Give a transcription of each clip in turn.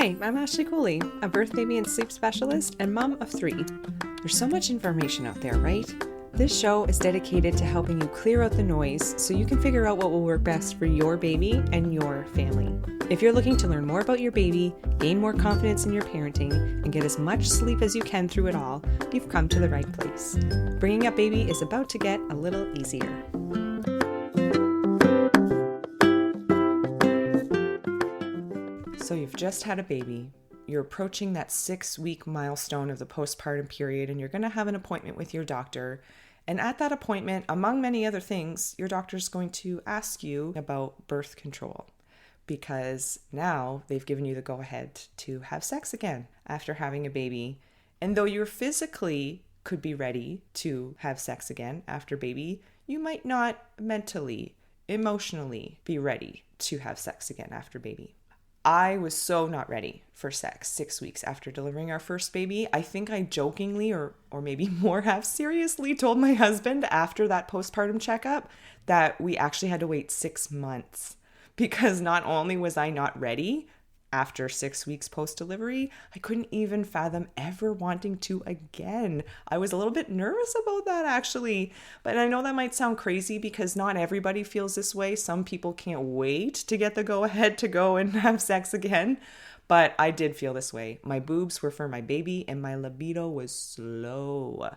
Hi, I'm Ashley Cooley, a birth, baby, and sleep specialist and mom of 3. There's so much information out there, right? This show is dedicated to helping you clear out the noise so you can figure out what will work best for your baby and your family. If you're looking to learn more about your baby, gain more confidence in your parenting, and get as much sleep as you can through it all, you've come to the right place. Bringing up baby is about to get a little easier. So you've just had a baby, you're approaching that 6-week milestone of the postpartum period, and you're going to have an appointment with your doctor. And at that appointment, among many other things, your doctor's going to ask you about birth control, because now they've given you the go-ahead to have sex again after having a baby. And though you physically could be ready to have sex again after baby, you might not mentally, emotionally be ready to have sex again after baby. I was so not ready for sex 6 weeks after delivering our first baby. I think I jokingly or maybe more half seriously told my husband after that postpartum checkup that we actually had to wait 6 months, because not only was I not ready after 6 weeks post-delivery, I couldn't even fathom ever wanting to again. I was a little bit nervous about that, actually. But I know that might sound crazy because not everybody feels this way. Some people can't wait to get the go-ahead to go and have sex again. But I did feel this way. My boobs were for my baby and my libido was slow.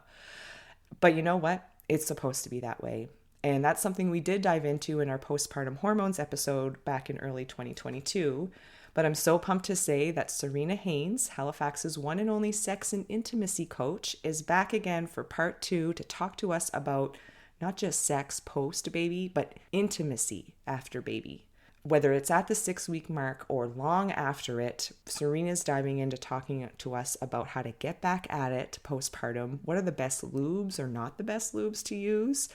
But you know what? It's supposed to be that way. And that's something we did dive into in our postpartum hormones episode back in early 2022. But I'm so pumped to say that Serena Haines, Halifax's one and only sex and intimacy coach, is back again for part 2 to talk to us about not just sex post-baby, but intimacy after baby. Whether it's at the 6-week mark or long after it, Serena's diving into talking to us about how to get back at it postpartum. What are the best lubes or not the best lubes to use?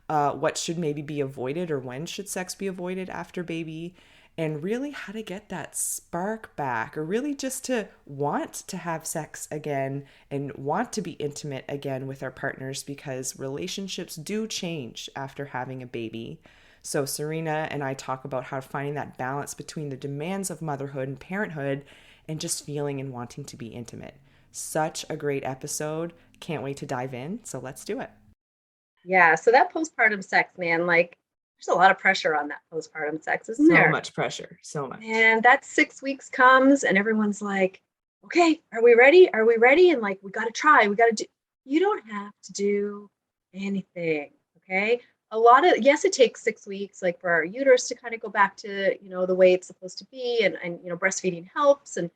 What should maybe be avoided, or when should sex be avoided after baby? And really how to get that spark back, or really just to want to have sex again and want to be intimate again with our partners, because relationships do change after having a baby. So Serena and I talk about how finding that balance between the demands of motherhood and parenthood and just feeling and wanting to be intimate. Such a great episode. Can't wait to dive in. So let's do it. Yeah. So that postpartum sex, man, there's a lot of pressure on that postpartum sex, isn't there? So much pressure. So much. And that 6 weeks comes and everyone's like, okay, are we ready? Are we ready? And we got to try. You don't have to do anything. Okay. Yes, it takes 6 weeks, for our uterus to kind of go back to, the way it's supposed to be. And breastfeeding helps and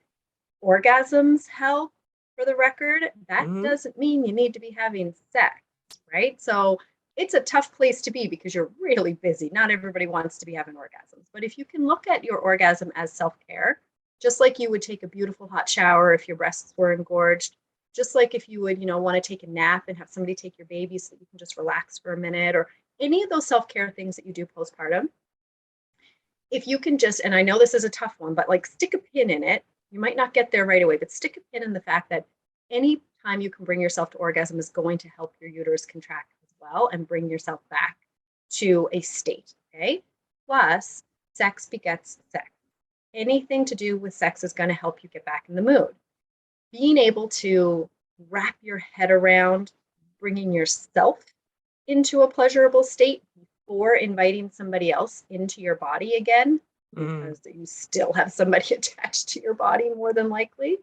orgasms help, for the record. That doesn't mean you need to be having sex, right? So it's a tough place to be because you're really busy. Not everybody wants to be having orgasms. But if you can look at your orgasm as self-care, just like you would take a beautiful hot shower if your breasts were engorged, just like if you would, want to take a nap and have somebody take your baby so that you can just relax for a minute, or any of those self-care things that you do postpartum. If you can just, and I know this is a tough one, but stick a pin in it. You might not get there right away, but stick a pin in the fact that any time you can bring yourself to orgasm is going to help your uterus contract well and bring yourself back to a state. Okay. Plus, sex begets sex. Anything to do with sex is going to help you get back in the mood. Being able to wrap your head around bringing yourself into a pleasurable state before inviting somebody else into your body again, because you still have somebody attached to your body more than likely,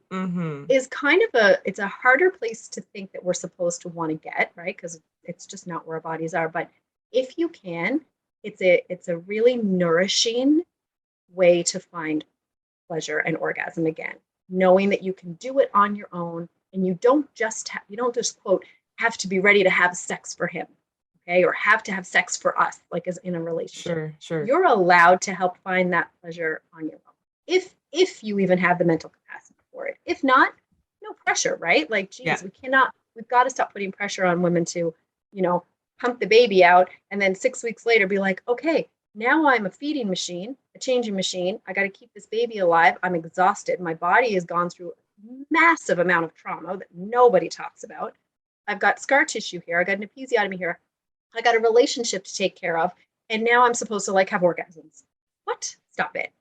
is kind of it's a harder place to think that we're supposed to want to get, right? Because it's just not where our bodies are. But if you can, it's a really nourishing way to find pleasure and orgasm again, knowing that you can do it on your own, and you don't just quote have to be ready to have sex for him. Okay, or have to have sex for us, as in a relationship. Sure. You're allowed to help find that pleasure on your own, if you even have the mental capacity for it. If not, no pressure, right? We've got to stop putting pressure on women to, pump the baby out, and then 6 weeks later be like, okay, now I'm a feeding machine, a changing machine. I got to keep this baby alive. I'm exhausted. My body has gone through a massive amount of trauma that nobody talks about. I've got scar tissue here. I got an episiotomy here. I got a relationship to take care of. And now I'm supposed to have orgasms. What? Stop it.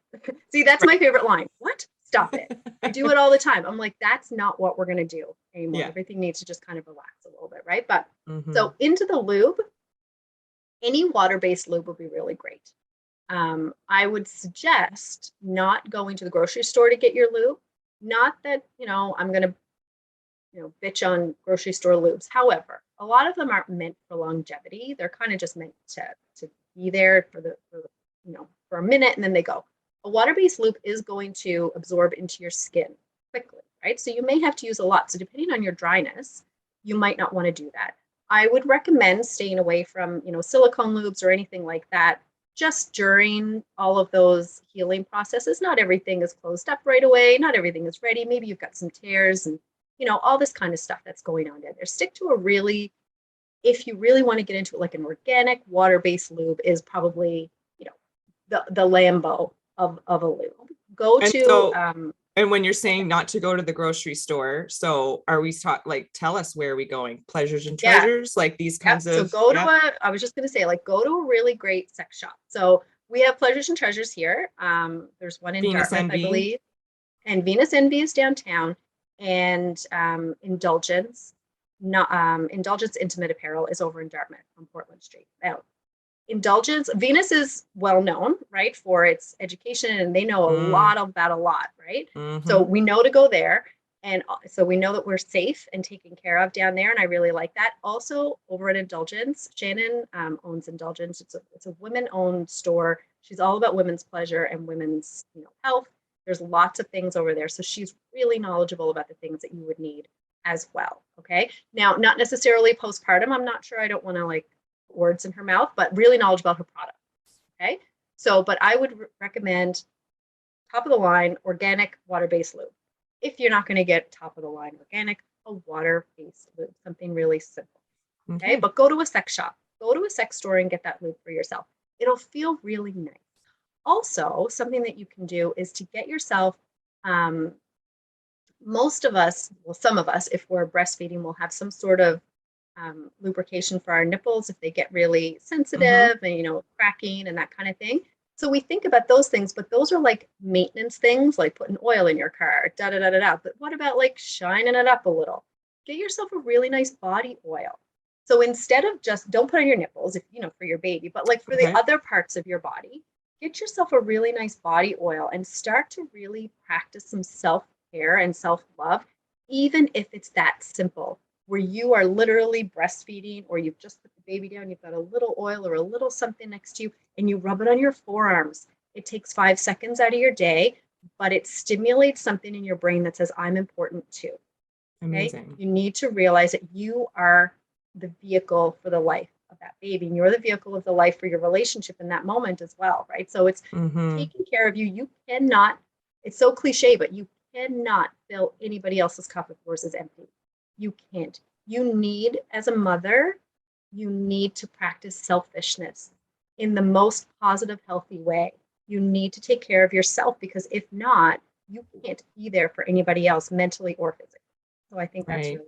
See, that's my favorite line. What? Stop it. I do it all the time. I'm like, that's not what we're going to do anymore. Yeah. Everything needs to just kind of relax a little bit, right? But Mm-hmm. so into the lube, any water-based lube would be really great. I would suggest not going to the grocery store to get your lube. Not that, I'm going to, bitch on grocery store lubes. However, a lot of them aren't meant for longevity. They're kind of just meant to be there for a minute and then they go. A water-based lube is going to absorb into your skin quickly, right? So you may have to use a lot. So depending on your dryness, you might not want to do that. I would recommend staying away from, silicone lubes or anything like that just during all of those healing processes. Not everything is closed up right away. Not everything is ready. Maybe you've got some tears and, all this kind of stuff that's going on down there. Stick to if you really want to get into it, like an organic water-based lube is probably, the Lambo of a lube. And when you're saying not to go to the grocery store, so are we tell us where are we going? Pleasures and treasures, like these kinds of. So I was just going to say, like, go to a really great sex shop. So we have Pleasures and Treasures here. There's one in Venus Dartmouth, Envy. I believe, and Venus Envy is downtown, and Indulgence Intimate Apparel is over in Dartmouth on Portland Street. Now, Indulgence, Venus is well known, right, for its education, and they know a lot, right? Mm-hmm. So we know to go there, and so we know that we're safe and taken care of down there, and I really like that. Also, over at Indulgence, Shannon owns Indulgence. It's a women-owned store. She's all about women's pleasure and women's health. There's lots of things over there, so she's really knowledgeable about the things that you would need as well. Okay, now not necessarily postpartum. I'm not sure. I don't want to words in her mouth, but really knowledgeable about her products. Okay. So, but I would recommend top of the line, organic water-based lube. If you're not going to get top of the line organic, a water-based lube, something really simple. Okay. But go to a sex shop, go to a sex store and get that lube for yourself. It'll feel really nice. Also, something that you can do is to get yourself, most of us, well, some of us, if we're breastfeeding, will have some sort of lubrication for our nipples if they get really sensitive and cracking and that kind of thing. So we think about those things, but those are like maintenance things, like putting oil in your car, da da da da da. But what about shining it up a little? Get yourself a really nice body oil. So instead of just don't put on your nipples if for your baby, but for the other parts of your body, get yourself a really nice body oil and start to really practice some self-care and self-love, even if it's that simple, where you are literally breastfeeding or you've just put the baby down, you've got a little oil or a little something next to you and you rub it on your forearms. It takes 5 seconds out of your day, but it stimulates something in your brain that says, I'm important too. Amazing. Okay? You need to realize that you are the vehicle for the life of that baby and you're the vehicle of the life for your relationship in that moment as well, right? So it's taking care of you. You cannot, it's so cliche, but you cannot fill anybody else's cup if yours is empty. You can't. You need, as a mother, you need to practice selfishness in the most positive, healthy way. You need to take care of yourself because if not, you can't be there for anybody else mentally or physically. So I think that's really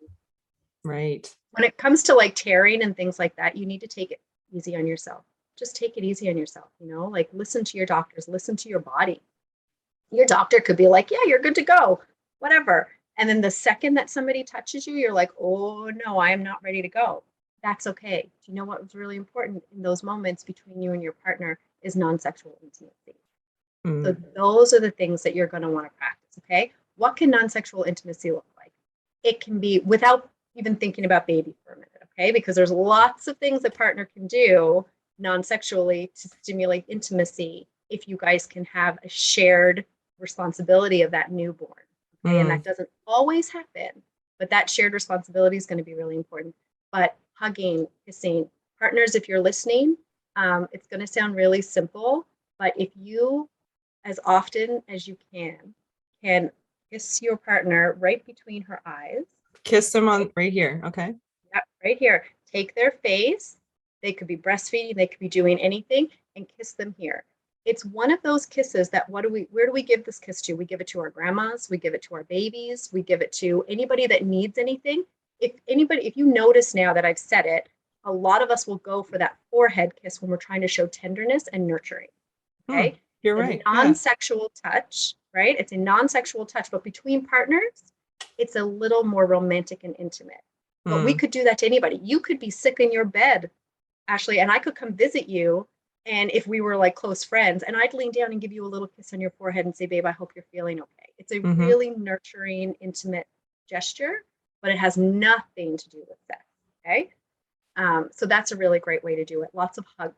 right. When it comes to tearing and things like that, you need to take it easy on yourself. Just take it easy on yourself, listen to your doctors, listen to your body. Your doctor could be like, yeah, you're good to go, whatever. And then the second that somebody touches you, you're like, oh, no, I am not ready to go. That's okay. Do you know what was really important in those moments between you and your partner is non-sexual intimacy. So those are the things that you're going to want to practice, okay? What can non-sexual intimacy look like? It can be without even thinking about baby for a minute, okay? Because there's lots of things a partner can do non-sexually to stimulate intimacy if you guys can have a shared responsibility of that newborn. Okay? And that doesn't always happen, but that shared responsibility is going to be really important. But hugging, kissing, partners, if you're listening, it's going to sound really simple, but if you, as often as you can kiss your partner right between her eyes. Kiss them on right here. Okay. Yeah, right here. Take their face. They could be breastfeeding. They could be doing anything and kiss them here. It's one of those kisses that where do we give this kiss to? We give it to our grandmas. We give it to our babies. We give it to anybody that needs anything. If you notice now that I've said it, a lot of us will go for that forehead kiss when we're trying to show tenderness and nurturing. Okay. You're right. Non-sexual touch right? It's a non-sexual touch, but between partners, it's a little more romantic and intimate. But we could do that to anybody. You could be sick in your bed, Ashley, and I could come visit you. And if we were like close friends, and I'd lean down and give you a little kiss on your forehead and say, babe, I hope you're feeling okay. It's a Mm-hmm. really nurturing, intimate gesture, but it has nothing to do with sex. Okay. So that's a really great way to do it. Lots of hugs,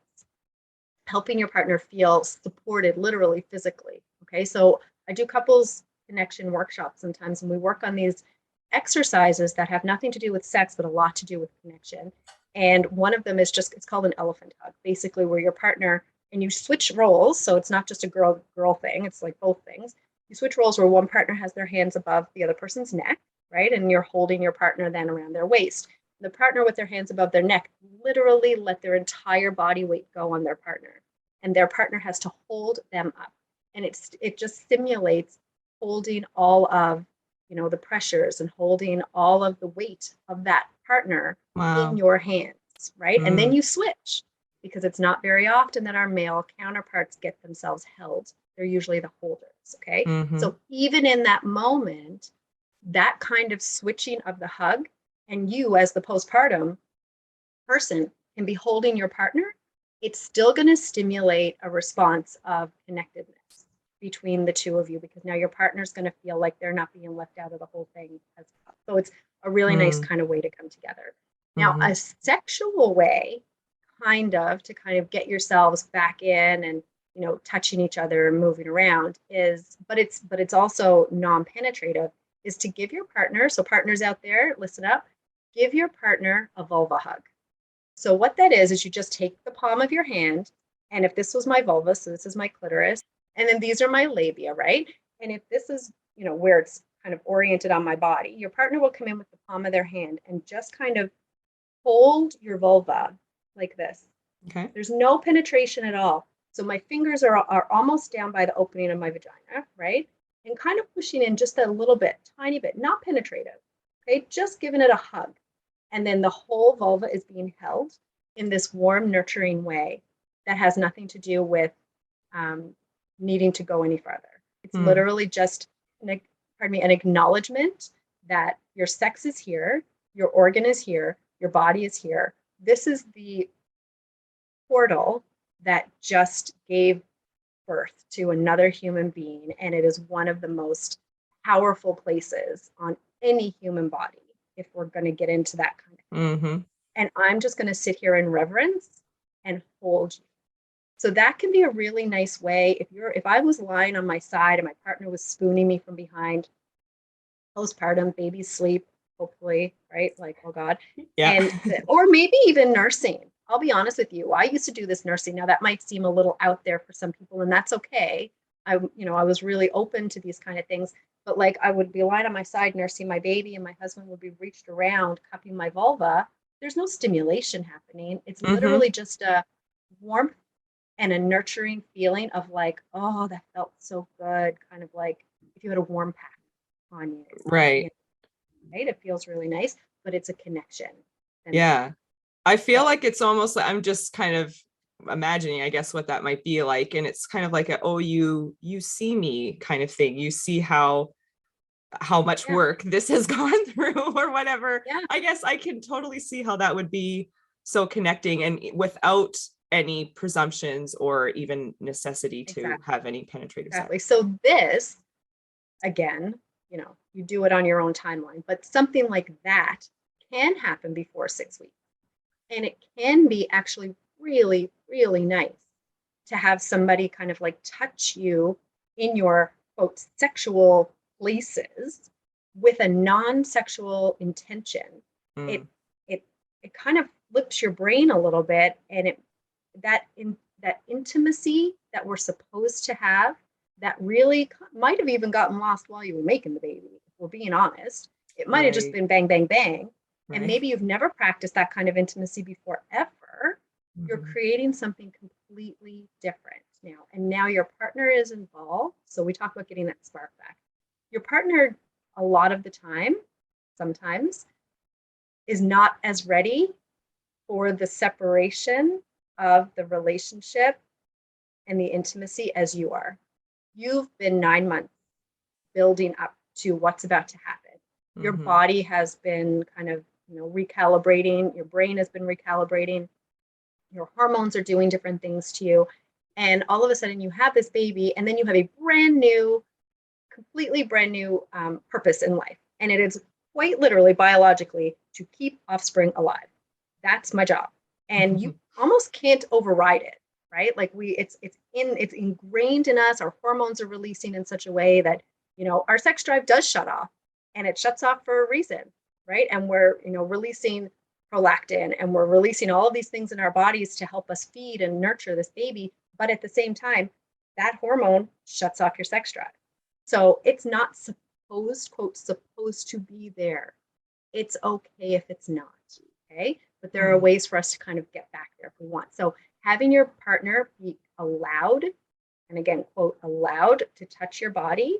helping your partner feel supported, literally, physically. Okay. So I do couples connection workshops sometimes, and we work on these exercises that have nothing to do with sex, but a lot to do with connection. And one of them is just, it's called an elephant hug, basically, where your partner, and you switch roles. So it's not just a girl thing, it's like both things. You switch roles where one partner has their hands above the other person's neck, right? And you're holding your partner then around their waist. The partner with their hands above their neck literally let their entire body weight go on their partner. And their partner has to hold them up. And it just simulates holding all of, you know, the pressures and holding all of the weight of that partner in Wow. your hands, right? And then you switch, because it's not very often that our male counterparts get themselves held. They're usually the holders, okay? Mm-hmm. So even in that moment, that kind of switching of the hug, and you as the postpartum person can be holding your partner, it's still going to stimulate a response of connectedness between the two of you, because now your partner's going to feel like they're not being left out of the whole thing as well. So it's a really nice kind of way to come together. Now, Mm-hmm. a sexual way, kind of, to kind of get yourselves back in and, you know, touching each other and moving around is, but it's also non-penetrative, is to give your partner, so partners out there, listen up, give your partner a vulva hug. So what that is you just take the palm of your hand, and if this was my vulva, so this is my clitoris, and then these are my labia, right? And if this is, you know, where it's kind of oriented on my body, your partner will come in with the palm of their hand and just kind of hold your vulva like this. Okay. There's no penetration at all. So my fingers are almost down by the opening of my vagina, right? And kind of pushing in just a little bit, tiny bit, not penetrative. Okay, just giving it a hug. And then the whole vulva is being held in this warm, nurturing way that has nothing to do with needing to go any further. It's literally just an acknowledgement that your sex is here, your organ is here, your body is here. This is the portal that just gave birth to another human being, and it is one of the most powerful places on any human body, if we're going to get into that kind of thing. Mm-hmm. And I'm just going to sit here in reverence and hold you. So that can be a really nice way. If I was lying on my side and my partner was spooning me from behind, postpartum, baby's sleep, hopefully, right? Like, oh God. Yeah. And or maybe even nursing. I'll be honest with you. I used to do this nursing. Now that might seem a little out there for some people, and that's okay. I was really open to these kind of things. But like, I would be lying on my side nursing my baby, and my husband would be reached around cupping my vulva. There's no stimulation happening. It's Mm-hmm. literally just a warmth and a nurturing feeling of like, oh, that felt so good. Kind of like if you had a warm pack on you. Right. Right? It feels really nice, but it's a connection. And Yeah. I feel so, like it's almost like I'm just kind of imagining, I guess, what that might be like. And it's kind of like oh, you see me kind of thing. You see how much yeah, work this has gone through or whatever. yeah, I guess I can totally see how that would be so connecting and without any presumptions or even necessity to exactly. have any penetrative sex. Exactly. So this, again, you do it on your own timeline, but something like that can happen before 6 weeks. And it can be actually really, really nice to have somebody kind of like touch you in your quote sexual places with a non-sexual intention. It Mm. it it kind of flips your brain a little bit, and that intimacy that we're supposed to have, that really might have even gotten lost while you were making the baby, if we're being honest. It might have just Right. been bang, bang, bang. And Right. maybe you've never practiced that kind of intimacy before ever. You're Mm-hmm. creating something completely different now. And now your partner is involved. So we talk about getting that spark back. Your partner, a lot of the time, sometimes, is not as ready for the separation of the relationship and the intimacy as you are. You've been 9 months building up to what's about to happen. Your body has been kind of, recalibrating, your brain has been recalibrating, your hormones are doing different things to you. And all of a sudden you have this baby, and then you have a completely brand new purpose in life. And it is quite literally biologically to keep offspring alive. That's my job. And you almost can't override it, right? Like it's ingrained in us. Our hormones are releasing in such a way that, our sex drive does shut off, and it shuts off for a reason, right? And we're, releasing prolactin, and we're releasing all of these things in our bodies to help us feed and nurture this baby. But at the same time, that hormone shuts off your sex drive. So it's not supposed to be there. It's okay if it's not, okay? But there are ways for us to kind of get back there if we want. So having your partner be allowed, and again, quote, allowed to touch your body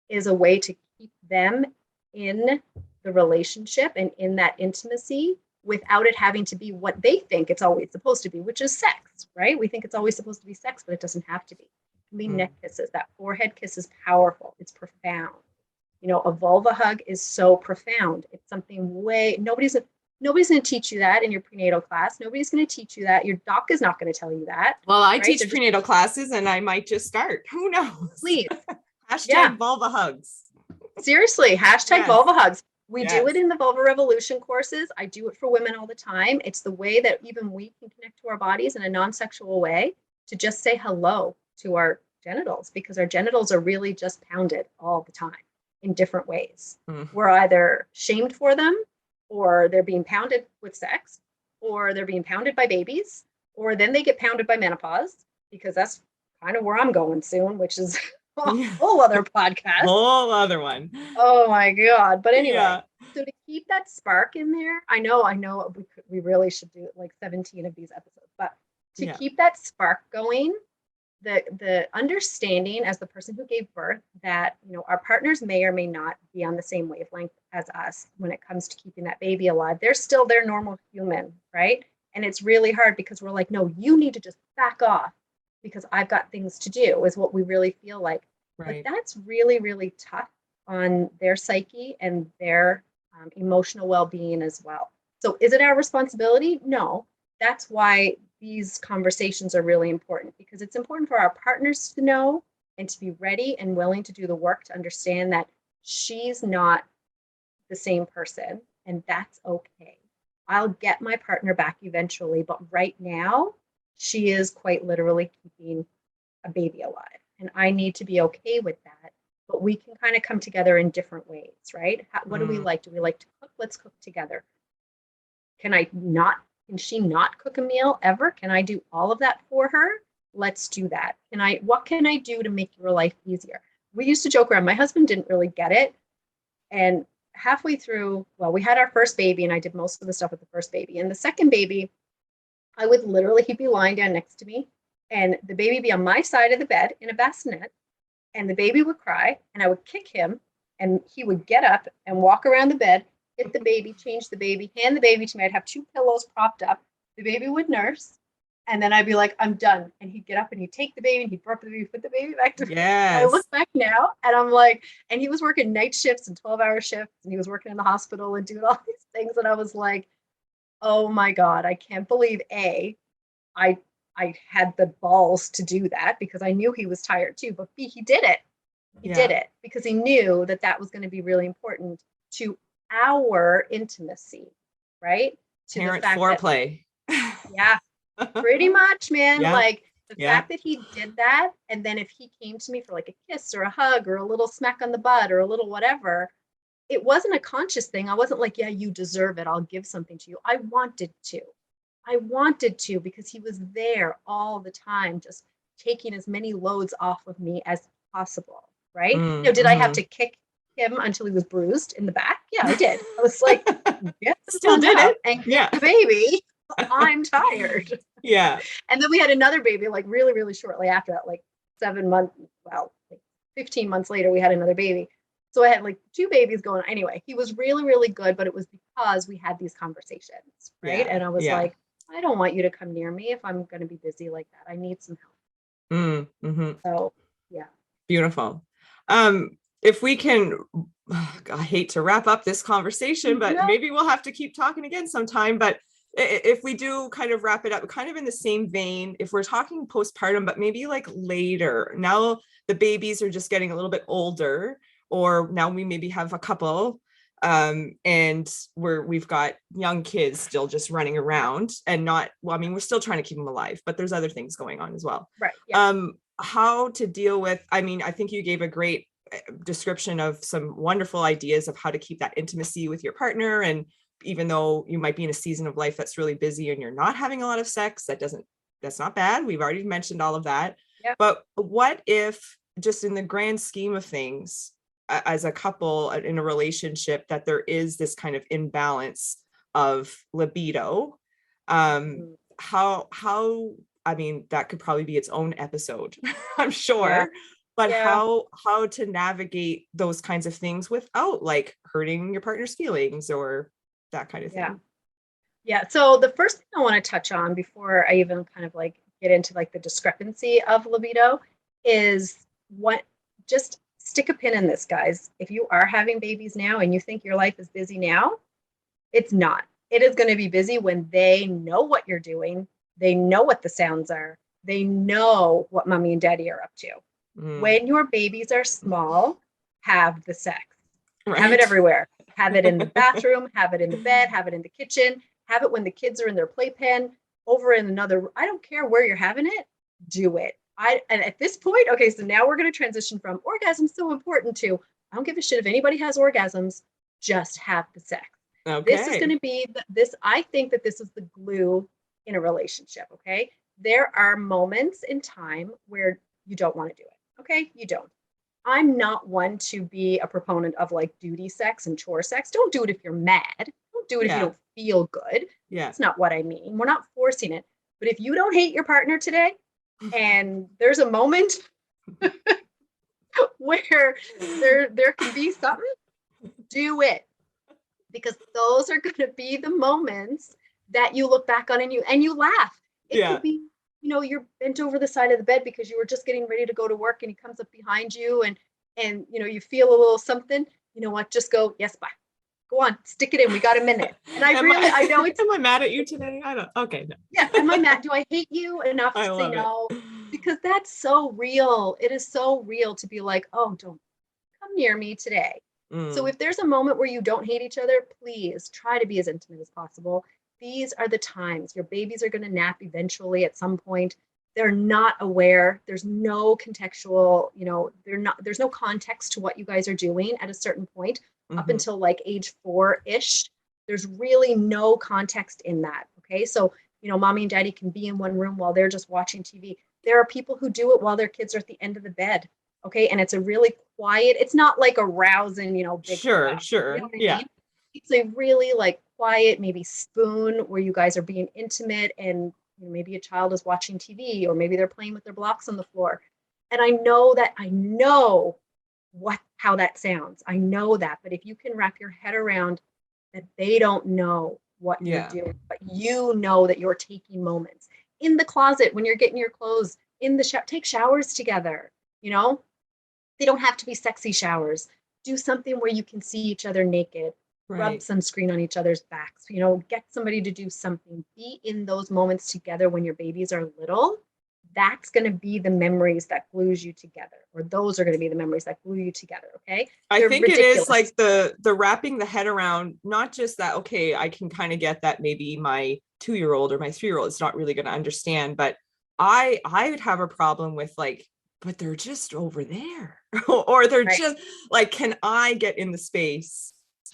is a way to keep them in the relationship and in that intimacy without it having to be what they think it's always supposed to be, which is sex, right? We think it's always supposed to be sex, but it doesn't have to be. It can be neck kisses. That forehead kiss is powerful. It's profound. A vulva hug is so profound. It's something nobody's going to teach you that in your prenatal class. Nobody's going to teach you that. Your doc is not going to tell you that. Well, I teach prenatal classes, and I might just start. Who knows? Please. Hashtag vulva hugs. Seriously, hashtag vulva hugs. We do it in the Vulva Revolution courses. I do it for women all the time. It's the way that even we can connect to our bodies in a non-sexual way, to just say hello to our genitals, because our genitals are really just pounded all the time in different ways. We're either shamed for them, or they're being pounded with sex, or they're being pounded by babies, or then they get pounded by menopause, because that's kind of where I'm going soon, which is a whole other podcast. Whole other one. Oh my God. But anyway, so to keep that spark in there, I know we really should do like 17 of these episodes, but to keep that spark going, the understanding as the person who gave birth that, our partners may or may not be on the same wavelength as us when it comes to keeping that baby alive. They're still their normal human, right? And it's really hard because we're like, no, you need to just back off because I've got things to do, is what we really feel like. Right. But that's really, really tough on their psyche and their emotional well-being as well. So is it our responsibility? No. That's why these conversations are really important, because it's important for our partners to know and to be ready and willing to do the work to understand that she's not the same person, and that's okay. I'll get my partner back eventually, but right now she is quite literally keeping a baby alive, and I need to be okay with that. But we can kind of come together in different ways, right? What do we like? Do we like to cook? Let's cook together. Can she not cook a meal ever? Can I do all of that for her? Let's do that. What can I do to make your life easier? We used to joke around. My husband didn't really get it. And halfway through, we had our first baby, and I did most of the stuff with the first baby. And the second baby, I would literally, he'd be lying down next to me, and the baby be on my side of the bed in a bassinet, and the baby would cry, and I would kick him, and he would get up and walk around the bed, hit the baby, change the baby, hand the baby to me. I'd have 2 pillows propped up. The baby would nurse, and then I'd be like, I'm done. And he'd get up and he'd take the baby and he'd burp the baby, put the baby back to me. I look back now and I'm like, and he was working night shifts and 12-hour shifts, and he was working in the hospital and doing all these things. And I was like, oh my God, I can't believe I had the balls to do that, because I knew he was tired too, but B, he did it. He did it because he knew that that was going to be really important to our intimacy, right? To Parent the fact foreplay. Pretty much, man. Like the fact that he did that, and then if he came to me for like a kiss or a hug or a little smack on the butt or a little whatever, it wasn't a conscious thing. I wasn't like, yeah, you deserve it, I'll give something to you. I wanted to because he was there all the time, just taking as many loads off of me as possible, right? Did I have to kick him until he was bruised in the back? Yeah, I did. I was like, still did it. And kick the baby. I'm tired. And then we had another baby, like really, really shortly after that, like 15 months later, we had another baby. So I had like 2 babies going. Anyway, he was really, really good, but it was because we had these conversations, right? And I was like, I don't want you to come near me if I'm going to be busy like that. I need some help. So, beautiful. if we can, I hate to wrap up this conversation, but No. maybe we'll have to keep talking again sometime. But if we do kind of wrap it up, kind of in the same vein, if we're talking postpartum, but maybe like later, now the babies are just getting a little bit older, or now we maybe have a couple, and we've got young kids still just running around and not, well, I mean, we're still trying to keep them alive, but there's other things going on as well. Right. Yeah. How to deal with, I mean, I think you gave a great description of some wonderful ideas of how to keep that intimacy with your partner. And even though you might be in a season of life that's really busy and you're not having a lot of sex, that's not bad. We've already mentioned all of that. Yeah. But what if, just in the grand scheme of things, as a couple in a relationship, that there is this kind of imbalance of libido? How, I mean, that could probably be its own episode, I'm sure. Yeah. But Yeah. how to navigate those kinds of things without like hurting your partner's feelings or that kind of thing. Yeah. Yeah. So the first thing I want to touch on before I even kind of like get into like the discrepancy of libido is what, just stick a pin in this, guys. If you are having babies now and you think your life is busy now, it's not. It is going to be busy when they know what you're doing. They know what the sounds are. They know what mommy and daddy are up to. When your babies are small, have the sex. Right. Have it everywhere. Have it in the bathroom, have it in the bed, have it in the kitchen, have it when the kids are in their playpen, over in another, I don't care where you're having it, do it. And at this point, okay, so now we're going to transition from orgasm's so important to, I don't give a shit if anybody has orgasms, just have the sex. Okay. This is going to be this. I think that this is the glue in a relationship. Okay. There are moments in time where you don't want to do it. Okay. You don't. I'm not one to be a proponent of like duty sex and chore sex. Don't do it if you're mad. Don't do it if you don't feel good. Yeah. That's not what I mean. We're not forcing it. But if you don't hate your partner today and there's a moment where there can be something, do it. Because those are going to be the moments that you look back on and you laugh. It could be, you're bent over the side of the bed because you were just getting ready to go to work and he comes up behind you and you feel a little something. You know what? Just go, yes, bye. Go on, stick it in. We got a minute. And I know it's. Am I mad at you today? I don't. Okay. No. Yeah. Am I mad? Do I hate you enough to say no? Because that's so real. It is so real to be like, oh, don't come near me today. So if there's a moment where you don't hate each other, please try to be as intimate as possible. These are the times. Your babies are going to nap eventually at some point. They're not aware. There's no contextual, there's no context to what you guys are doing at a certain point up until like age 4-ish. There's really no context in that. Okay. So, mommy and daddy can be in one room while they're just watching TV. There are people who do it while their kids are at the end of the bed. Okay. And it's a really quiet, it's not like a rousing, big Sure. Yeah. Mean? It's a really like quiet, maybe spoon where you guys are being intimate and maybe a child is watching TV or maybe they're playing with their blocks on the floor. And I know how that sounds. I know that. But if you can wrap your head around that they don't know what you're doing, but you know that you're taking moments in the closet when you're getting your clothes in the shower, take showers together, They don't have to be sexy showers. Do something where you can see each other naked, rub sunscreen on each other's backs, get somebody to do something. Be in those moments together when your babies are little. That's going to be the memories that glues you together, or those are going to be the memories that glue you together. Okay. I think ridiculous. It is like the wrapping the head around, not just that, okay, I can kind of get that maybe my 2-year-old or my 3-year-old is not really going to understand, but I would have a problem with like, but they're just over there or they're just like, can I get in the space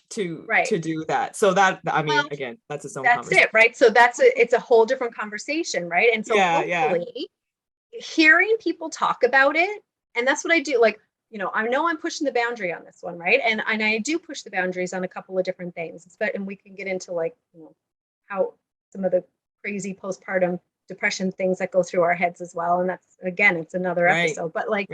to do that? So that, I mean, again, that's its own conversation. That's it, right? So it's a whole different conversation, right? And so hopefully hearing people talk about it, and that's what I do. Like, I know I'm pushing the boundary on this one, right? And I do push the boundaries on a couple of different things, and we can get into like, how some of the crazy postpartum depression things that go through our heads as well. And that's, again, it's another episode, but like,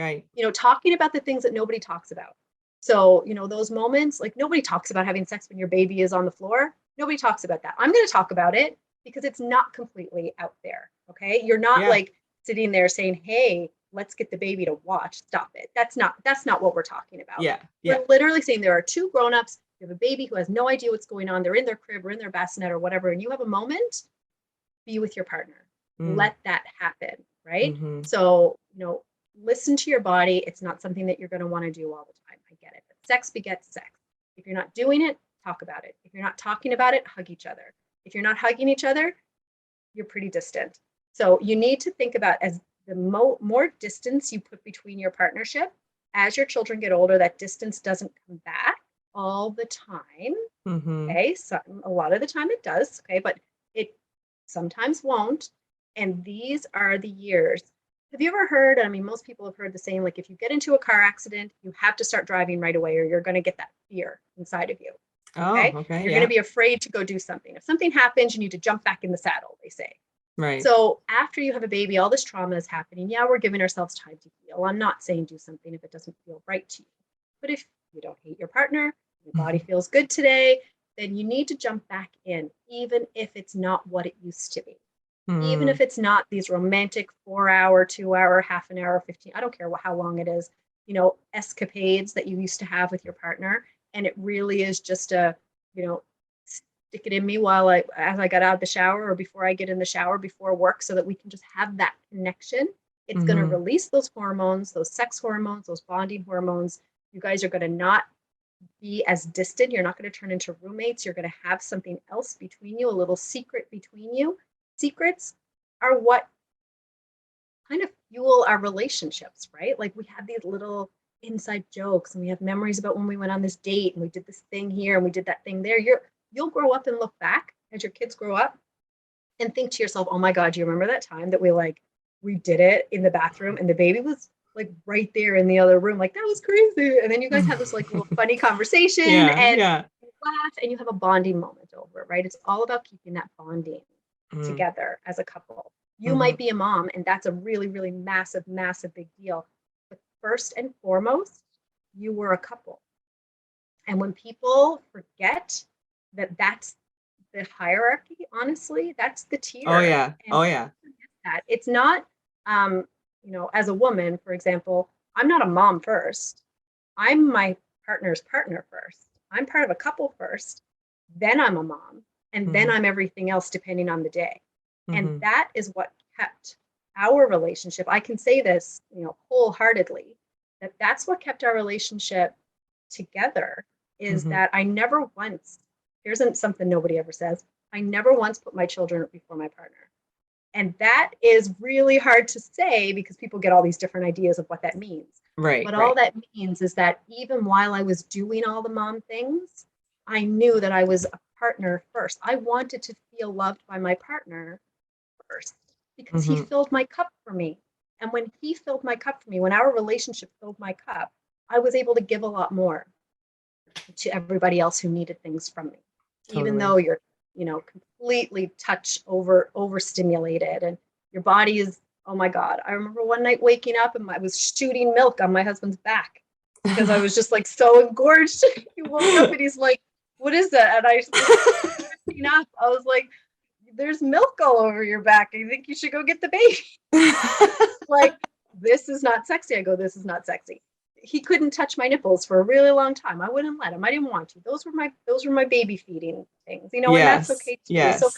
talking about the things that nobody talks about. So, those moments, like nobody talks about having sex when your baby is on the floor. Nobody talks about that. I'm going to talk about it because it's not completely out there. Okay. You're not like sitting there saying, hey, let's get the baby to watch. Stop it. That's not what we're talking about. Yeah. Yeah. We're literally saying there are two grown-ups. You have a baby who has no idea what's going on. They're in their crib or in their bassinet or whatever, and you have a moment, be with your partner. Let that happen, right? Mm-hmm. So, listen to your body. It's not something that you're going to want to do all the time. I get it. But sex begets sex. If you're not doing it, talk about it. If you're not talking about it, hug each other. If you're not hugging each other, you're pretty distant. So you need to think about, as the more distance you put between your partnership, as your children get older, that distance doesn't come back all the time. Okay. So a lot of the time it does. Okay. But it sometimes won't. And these are the years. Have you ever heard, I mean, most people have heard the saying, like, if you get into a car accident, you have to start driving right away, or you're going to get that fear inside of you. Okay. Oh, okay. You're going to be afraid to go do something. If something happens, you need to jump back in the saddle, they say. Right. So after you have a baby, all this trauma is happening. Yeah, we're giving ourselves time to heal. I'm not saying do something if it doesn't feel right to you. But if you don't hate your partner, your body feels good today, then you need to jump back in, even if it's not what it used to be. Even if it's not these romantic 4-hour, 2-hour, half an hour, 15, I don't care how long it is, escapades that you used to have with your partner. And it really is just a, stick it in me as I got out of the shower, or before I get in the shower before work, so that we can just have that connection. It's going to release those hormones, those sex hormones, those bonding hormones. You guys are going to not be as distant. You're not going to turn into roommates. You're going to have something else between you, a little secret between you. Secrets are what kind of fuel our relationships, right? Like, we have these little inside jokes, and we have memories about when we went on this date and we did this thing here and we did that thing there. You'll grow up and look back as your kids grow up and think to yourself, oh my God, do you remember that time that we did it in the bathroom and the baby was like right there in the other room? Like, that was crazy. And then you guys have this like little funny conversation and you laugh and you have a bonding moment over it, right? It's all about keeping that bonding together as a couple. You might be a mom, and that's a really, really massive, massive big deal. But first and foremost, you were a couple. And when people forget that that's the hierarchy, honestly, that's the tier. Oh yeah. And that it's not, as a woman, for example, I'm not a mom first. I'm my partner's partner first. I'm part of a couple first. Then I'm a mom. And then I'm everything else depending on the day. And that is what kept our relationship. I can say this, wholeheartedly, that's what kept our relationship together, is that I never once, here's something nobody ever says, I never once put my children before my partner. And that is really hard to say because people get all these different ideas of what that means. Right. But all that means is that even while I was doing all the mom things, I knew that I was a partner first. I wanted to feel loved by my partner first because he filled my cup for me. And when he filled my cup for me, when our relationship filled my cup, I was able to give a lot more to everybody else who needed things from me. Totally. Even though you're, completely overstimulated and your body is, oh my God. I remember one night waking up and I was shooting milk on my husband's back because I was just like so engorged. He woke up and he's like, what is that? And I was like, there's milk all over your back. I think you should go get the baby. Like, this is not sexy. I go, this is not sexy. He couldn't touch my nipples for a really long time. I wouldn't let him. I didn't want to. Those were my baby feeding things, and that's okay too. Yes. So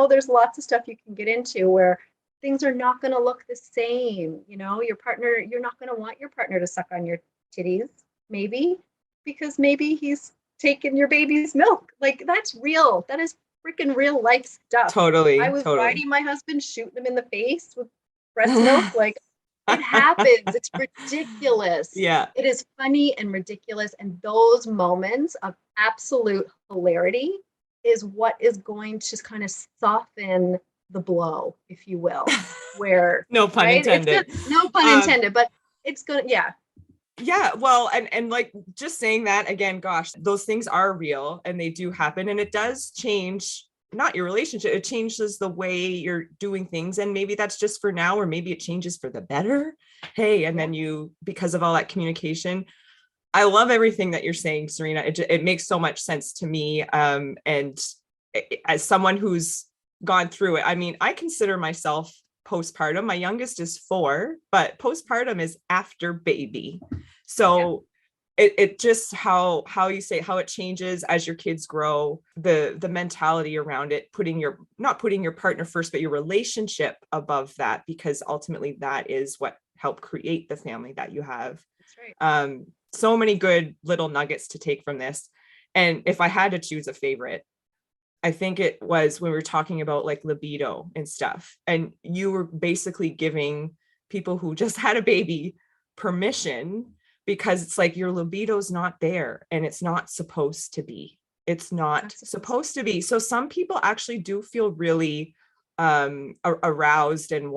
there's lots of stuff you can get into where things are not going to look the same. Your partner, you're not going to want your partner to suck on your titties, maybe, because maybe he's taken your baby's milk. Like, that's real. That is freaking real life stuff. Totally. I was riding my husband, shooting him in the face with breast milk. Like, it happens. It's ridiculous. Yeah. It is funny and ridiculous. And those moments of absolute hilarity is what is going to kind of soften the blow, if you will, where no pun intended. No pun intended, but it's gonna, yeah, well, and like, just saying that again, gosh, those things are real and they do happen, and it does change, not your relationship, it changes the way you're doing things. And maybe that's just for now, or maybe it changes for the better. Hey, and then because of all that communication, I love everything that you're saying, Serena. It makes so much sense to me. And as someone who's gone through it, I mean, I consider myself postpartum. My youngest is 4, but postpartum is after baby. So it just how you say how it changes as your kids grow, the mentality around it, not putting your partner first, but your relationship above that, because ultimately that is what helped create the family that you have. That's right. So many good little nuggets to take from this. And if I had to choose a favorite, I think it was when we were talking about like libido and stuff, and you were basically giving people who just had a baby permission, because it's like your libido's not there and it's not supposed to be. It's not supposed to be. So some people actually do feel really aroused and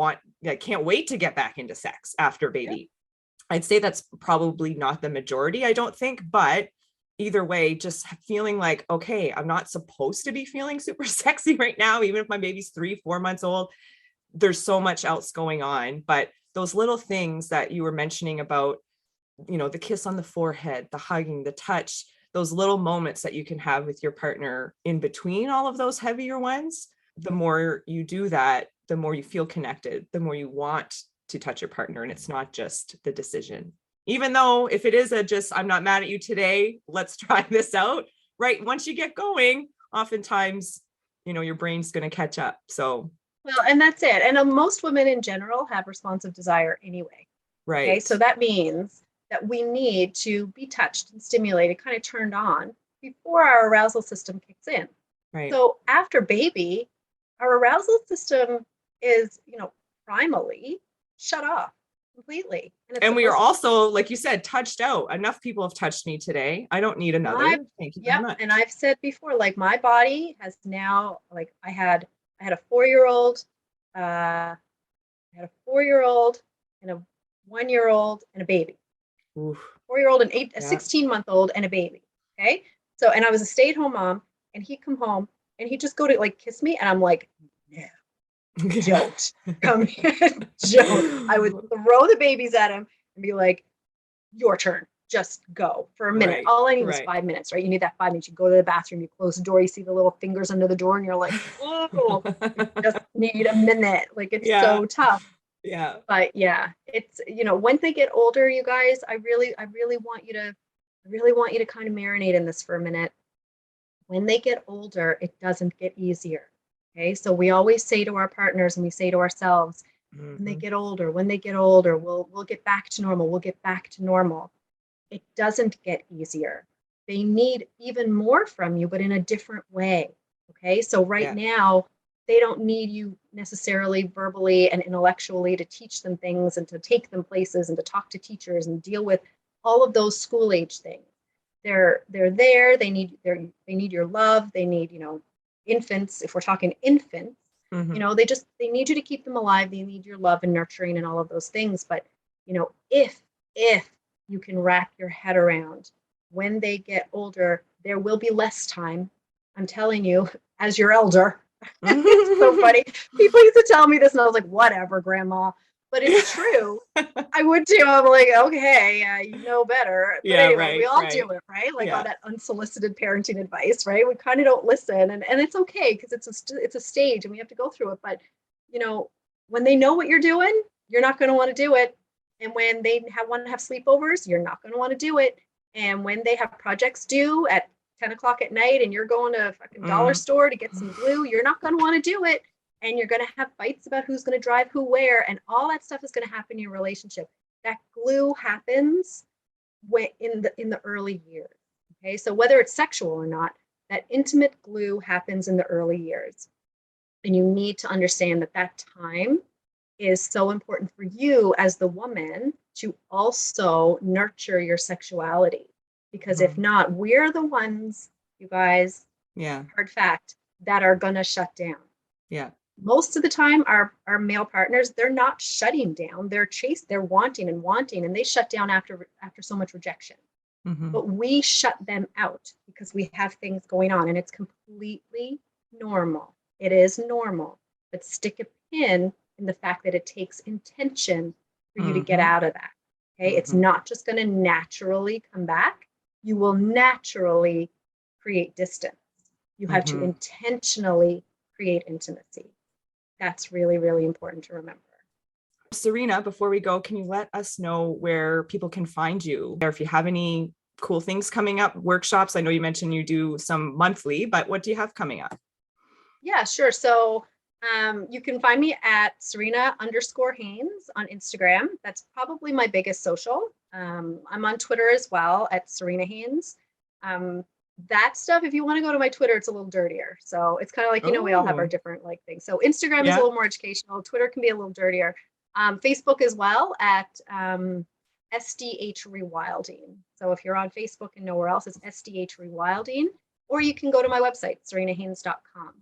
can't wait to get back into sex after baby. Yeah. I'd say that's probably not the majority, I don't think, but either way, just feeling like, okay, I'm not supposed to be feeling super sexy right now, even if my baby's 3-4 months old. There's so much else going on. But those little things that you were mentioning about, the kiss on the forehead, the hugging, the touch, those little moments that you can have with your partner in between all of those heavier ones, the more you do that, the more you feel connected, the more you want to touch your partner. And it's not just the decision. Even though if it is I'm not mad at you today, let's try this out, right? Once you get going, oftentimes, your brain's going to catch up. So, well, and that's it. And most women in general have responsive desire anyway. Right. Okay. So that means that we need to be touched and stimulated, kind of turned on before our arousal system kicks in. Right. So after baby, our arousal system is, primally shut off completely. And we are also, like you said, touched out. Enough people have touched me today. I don't need another. Thank you very much. And I've said before, like my body has now, like I had a 4-year-old, I had a 4-year-old and a 1-year-old and a baby. Oof. 4-year-old and a 16-month-old and a baby. Okay. So, and I was a stay-at-home mom, and he'd come home and he'd just go to like kiss me. And I'm like, no. Don't come here. Don't. I would throw the babies at him and be like, your turn. Just go for a minute. Right. All I need is 5 minutes, right? You need that 5 minutes. You go to the bathroom, you close the door, you see the little fingers under the door, and you're like, oh, you just need a minute. Like it's so tough. Yeah. But yeah, it's, when they get older, you guys, I really want you to kind of marinate in this for a minute. When they get older, it doesn't get easier. Okay, so we always say to our partners and we say to ourselves, when they get older, we'll get back to normal. We'll get back to normal. It doesn't get easier. They need even more from you, but in a different way. Okay, so now, they don't need you necessarily verbally and intellectually to teach them things and to take them places and to talk to teachers and deal with all of those school age things. They're there. They need your love. They need, infants, if we're talking infants, they need you to keep them alive. They need your love and nurturing and all of those things. But, if you can wrap your head around when they get older, there will be less time. I'm telling you, as your elder, it's so funny. People used to tell me this and I was like, whatever, grandma. But it's true. I would too. I'm like, okay, you know better. But anyway, we all do it, right? Like all that unsolicited parenting advice, right? We kind of don't listen, and it's okay because it's a stage, and we have to go through it. But when they know what you're doing, you're not going to want to do it. And when they want to have sleepovers, you're not going to want to do it. And when they have projects due at 10 o'clock at night, and you're going to a fucking dollar store to get some glue, you're not going to want to do it. And you're going to have fights about who's going to drive who where, and all that stuff is going to happen in your relationship. That glue happens in the early years. Okay, so whether it's sexual or not, that intimate glue happens in the early years, and you need to understand that time is so important for you as the woman to also nurture your sexuality, because if not, we're the ones, you guys. Hard fact, that are going to shut down. Most of the time, our male partners, they're not shutting down. They're wanting, and they shut down after so much rejection. But we shut them out because we have things going on, and it's completely normal. It is normal, but stick a pin in the fact that it takes intention for you to get out of that. Okay, it's not just going to naturally come back. You will naturally create distance. You have to intentionally create intimacy. That's really, really important to remember. Serena, before we go, can you let us know where people can find you, or if you have any cool things coming up, workshops? I know you mentioned you do some monthly, but what do you have coming up? Yeah, sure. So you can find me at Serena_Haines on Instagram. That's probably my biggest social. I'm on Twitter as well at Serena Haines. That stuff, if you want to go to my Twitter, it's a little dirtier. So it's kind of like, we all have our Oh, different like things. So Instagram is a yeah. little more educational. Twitter can be a little dirtier. Facebook as well at SDH Rewilding. So if you're on Facebook and nowhere else, it's SDH Rewilding. Or you can go to my website, serenahaines.com,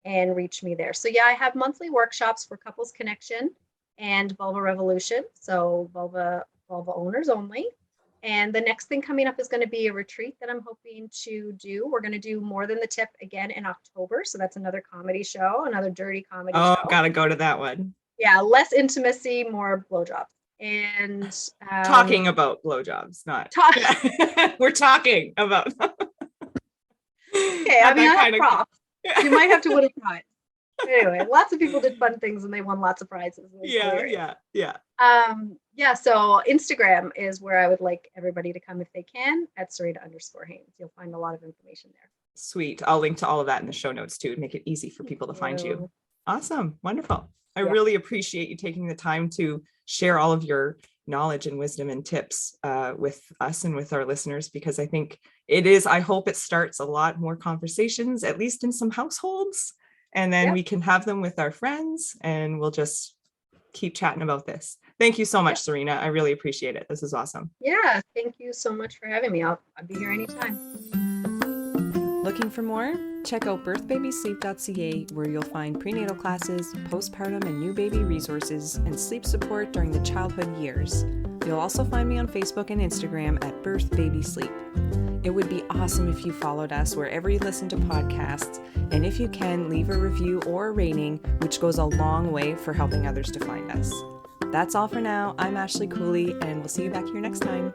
and reach me there. So yeah, I have monthly workshops for couples connection and vulva revolution. So vulva owners only. And the next thing coming up is going to be a retreat that I'm hoping to do. We're going to do More Than the Tip again in October. So that's another comedy show, another dirty comedy Oh, show. gotta go to that one. Yeah, less intimacy, more blowjobs. And Talking about blowjobs, not talk. we're talking about Okay, I mean, I have props. You might have to win a prize. Anyway, lots of people did fun things and they won lots of prizes. Yeah. Yeah. So Instagram is where I would like everybody to come if they can at Serena_Haines. You'll find a lot of information there. Sweet. I'll link to all of that in the show notes too, to make it easy for people to find you. Awesome. Wonderful. I really appreciate you taking the time to share all of your knowledge and wisdom and tips with us and with our listeners, because I think I hope it starts a lot more conversations, at least in some households, and then we can have them with our friends and we'll just keep chatting about this. Thank you so much, Serena. I really appreciate it. This is awesome. Yeah. Thank you so much for having me. I'll be here anytime. Looking for more? Check out birthbabysleep.ca, where you'll find prenatal classes, postpartum and new baby resources, and sleep support during the childhood years. You'll also find me on Facebook and Instagram at birthbabysleep. It would be awesome if you followed us wherever you listen to podcasts, and if you can, leave a review or a rating, which goes a long way for helping others to find us. That's all for now. I'm Ashley Cooley, and we'll see you back here next time.